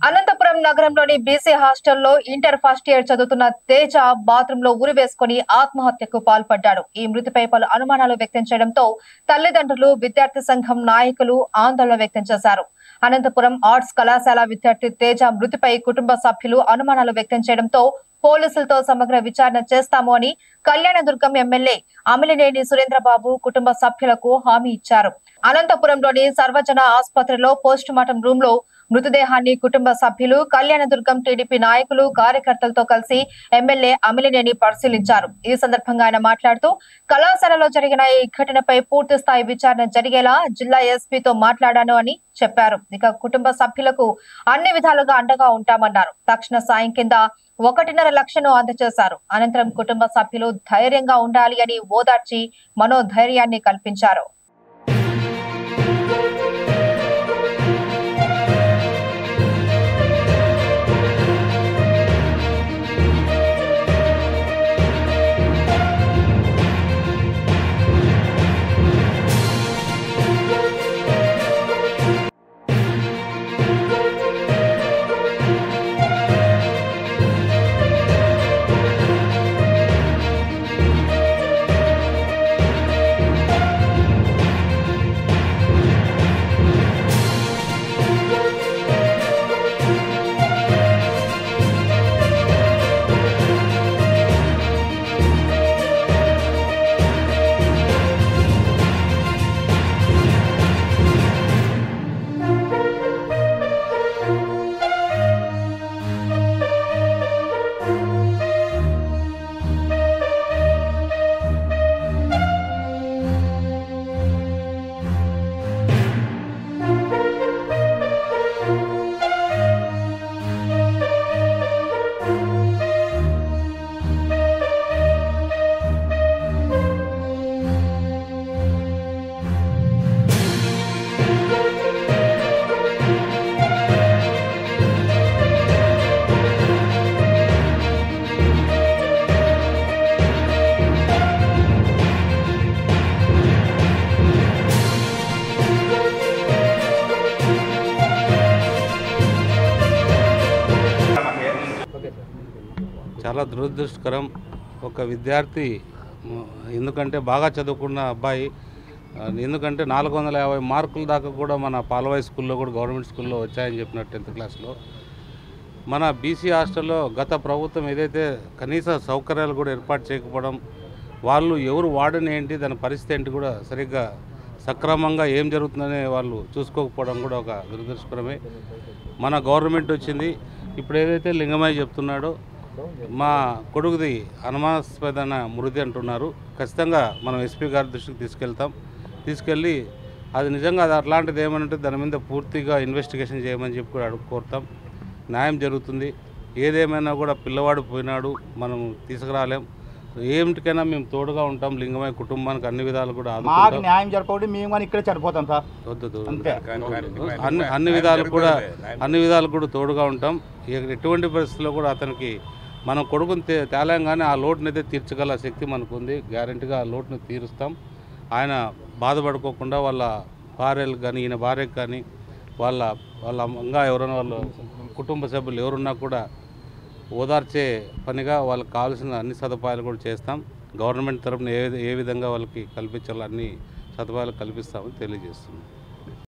అనంతపురం నగరంలోని బీసీ హాస్టల్లో inter first year చదువుతున్న తేజ బాత్రూమ్ లో ఉరివేసుకుని ఆత్మహత్యకు పాల్పడ్డాడు. ఈ మృతిపై పలు అనుమానాలు వ్యక్తం చేయడంతో తల్లిదండ్రులు, విద్యార్థి సంఘం నాయకులు ఆందోళన వ్యక్తం చేశారు. అనంతపురం ఆర్ట్స్ కళాశాల విద్యార్థి తేజ మృతిపై కుటుంబ సభ్యులు అనుమానాలు వ్యక్తం చేయడంతో పోలీసులతో సమగ్ర విచారణ చేస్తాము అని కళ్యాణదుర్గం ఎమ్మెల్యే అమిలినేని సురేంద్రబాబు కుటుంబ సభ్యులకు హామీ ఇచ్చారు. అనంతపురంలోని సర్వజన ఆసుపత్రిలో పోస్టుమార్టం రూమ్ లో మృతదేహాన్ని కుటుంబ సభ్యులు, కళ్యాణదుర్గం టీడీపీ నాయకులు, కార్యకర్తలతో కలిసి ఎమ్మెల్యే అమిలినేని పరిశీలించారు. ఈ సందర్భంగా ఆయన మాట్లాడుతూ కళాశాలలో జరిగిన ఈ ఘటనపై పూర్తి స్థాయి విచారణ జరిగేలా జిల్లా ఎస్పీతో మాట్లాడాను అని చెప్పారు. ఇక కుటుంబ సభ్యులకు అన్ని విధాలుగా అండగా ఉంటామన్నారు. తక్షణ సాయం కింద 1.5 లక్షను అందజేశారు. అనంతరం కుటుంబ సభ్యులు ధైర్యంగా ఉండాలి అని ఓదార్చి మనోధైర్యాన్ని కల్పించారు. చాలా దురదృష్టకరం. ఒక విద్యార్థి ఎందుకంటే బాగా చదువుకున్న అబ్బాయి, ఎందుకంటే 450 మార్కుల దాకా కూడా మన పాలవాయి స్కూల్లో కూడా గవర్నమెంట్ స్కూల్లో వచ్చాయని చెప్పినట్టు 10th క్లాస్లో మన బీసీ హాస్టల్లో గత ప్రభుత్వం ఏదైతే కనీస సౌకర్యాలు కూడా ఏర్పాటు చేయకపోవడం, వాళ్ళు ఎవరు వాడని ఏంటి, దాని పరిస్థితి ఏంటి కూడా సరిగ్గా సక్రమంగా ఏం జరుగుతుందనే వాళ్ళు చూసుకోకపోవడం కూడా ఒక దురదృష్టకరమే. మన గవర్నమెంట్ వచ్చింది. ఇప్పుడు ఏదైతే లింగమయ్య చెప్తున్నాడో మా కొడుకుది అనుమానాస్పదమైన మృతి అంటున్నారు. ఖచ్చితంగా మనం ఎస్పీ గారి దృష్టికి తీసుకెళ్ళి అది నిజంగా అది అట్లాంటిది ఏమని ఉంటే దాని మీద పూర్తిగా ఇన్వెస్టిగేషన్ చేయమని చెప్పి కూడా కోరుతాం. న్యాయం జరుగుతుంది. ఏదేమైనా కూడా పిల్లవాడు పోయినాడు, మనం తీసుకురాలేం. ఏమిటికైనా మేము తోడుగా ఉంటాం. లింగమయ్య కుటుంబానికి అన్ని విధాలు కూడా న్యాయం జరపకపోతే మేము కానీ ఇక్కడే చనిపోతాం సార్. అన్ని విధాలు కూడా తోడుగా ఉంటాం. ఎటువంటి పరిస్థితుల్లో కూడా అతనికి మనం కొడుకుని తేలాం కానీ ఆ లోటుని అయితే తీర్చగల శక్తి మనకు ఉంది. గ్యారెంటీగా ఆ లోటుని తీరుస్తాం. ఆయన బాధపడుకోకుండా వాళ్ళ భార్యలకు కానీ, ఈయన భార్యకు కానీ, వాళ్ళ ఇంకా ఎవరైనా వాళ్ళ కుటుంబ సభ్యులు ఎవరున్నా కూడా ఓదార్చే పనిగా వాళ్ళకి కావాల్సిన అన్ని సదుపాయాలు కూడా చేస్తాం. గవర్నమెంట్ తరఫున ఏ విధంగా వాళ్ళకి కల్పించాలో అన్ని సదుపాయాలు కల్పిస్తామని తెలియజేస్తున్నాం.